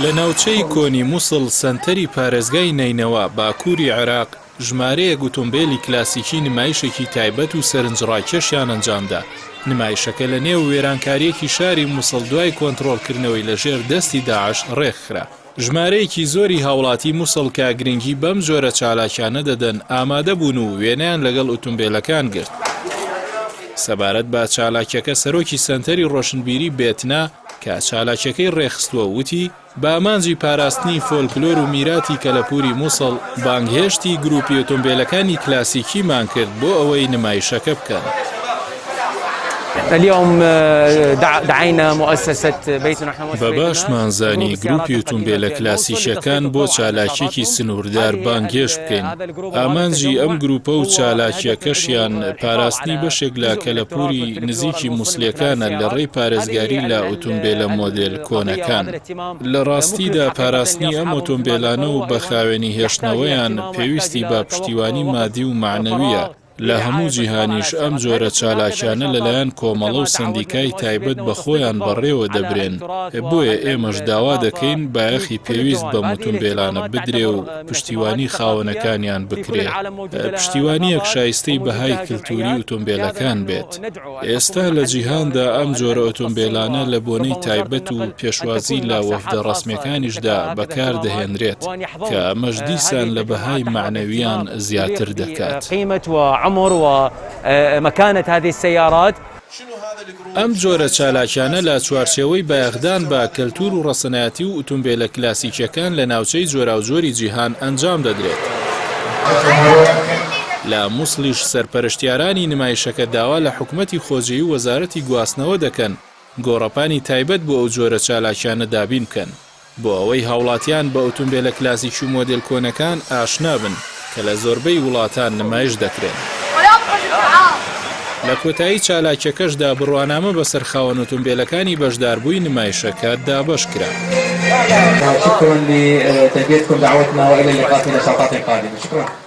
لە ناوچەی کۆنی مووسڵ سەنتەری پارێزگای نینەوە باکووری عێراق ژمارەیە ئۆتۆمبیلی کلاسیکی نمایشێکی تایبەت و سەرنجڕاکێشیان ئەنجامدا. نمایشەکە لە نێو وێرانکاریەکی شاری مووسڵ دوای کۆنتڕۆڵکردنەوەی لەژێر دەستی داعش ڕێکخرا. ژمارەیەکی زۆری هاوڵاتی مووسڵ کە گرنگی بەم جۆرە چالاکیانە دەدەن ئامادە بوون و وێنەیان لەگەڵ ئۆتۆمبیلەکان گرت. سەبارەت بە چالاکیەکە سەرۆکی سەنتەری ڕۆشنبیری بێتنا کە چالاکیەکەی ڕێخستووە وتی بە ئامانجی پاراستنی فۆلکلۆر و میراتی کەلەپوری مووسڵ بانگهێشتی گروپی ئۆتۆمبیلەکانی کلاسیکیمان کرد بۆ ئەوەی نمایشەکە بکەن. اليوم دعينا مؤسسة بيت نحن بەباشمان زانی گروپی ئۆتۆمبیلە کلاسیکیەکان بۆ چالاکیەکی سنووردار بانگێش بکەین. ئامانجی ئەم گروپە و چالاکیەکەشیان پاراستنی بەشێک لە کەلەپوری نزیکی مووسڵیەکانە لە ڕێی پارێزگاری لە ئۆتۆمبیلە مۆدێل کۆنەکان. لە ڕاستیدا پاراستنی ئەم ئۆتۆمبیلانە و بە خاوێنی هێشتنەوەیان پێویستی بە پشتیوانی مادی و معنەویە. لە هەموو جیهانیش ئەم جۆرە چالاکیانە لەلایەن کۆمەڵە و سندیکای تایبەت بە خۆیان بەڕێوە دەبرێن. بۆیە ئێمەش داوا دەکەین بایەخی پێویست بە ئۆتۆمبیلانە بدرێ و پشتیوانی خاوەنەکانیان بکرێ. پشتیوانیەک شایستەی بەهای کلتوری ئۆتۆمبیلەکان بێت. ئێستا لە جیهاندا ئەم جۆرە ئۆتۆمبیلانە لە بۆنەی تایبەت و پێشوازی لە وەفدە ڕەسمیەکانیشدا بەکاردەهێنرێت کە ئەمەش دیسان لە بەهای معنەویان زیاتر دەکات. عمر ومكانة هذه السيارات. ئەم جۆرە چالاکیانە لە چوارچێوەی بایەخدان بە کەلتور و ڕەسەنایەتی و ئۆتۆمبیلە کلاسیکیەکان لە ناوچەی جۆراوجۆری جیهان ئەنجام دەدرێت. لە مووسڵیش سەرپەرشتیارانی نمایشەکە داوا لە حکومەتی خۆجێی و وەزارەتی گواستنەوە دەکەن گۆڕەپانی تایبەت بۆ ئەو جۆرە چالاکیانە دابین بکەن بۆ ئەوەی هاوڵاتیان بە ئۆتۆمبیلە کلاسیکی و مۆدێل کۆنەکان ئاشنا بن کە لە زۆربەی وڵاتان نمایش دەکرێن. لە کۆتایی چالاکیەکەشدا بڕوانامە بەسەر خاوەن ئۆتۆمبیلەکانی بەشداربووی نمایشەکە دابەش کرا. شكرا لتلبيتكم دعوتنا والى اللقاء في نشاطات قادمه. شكرا.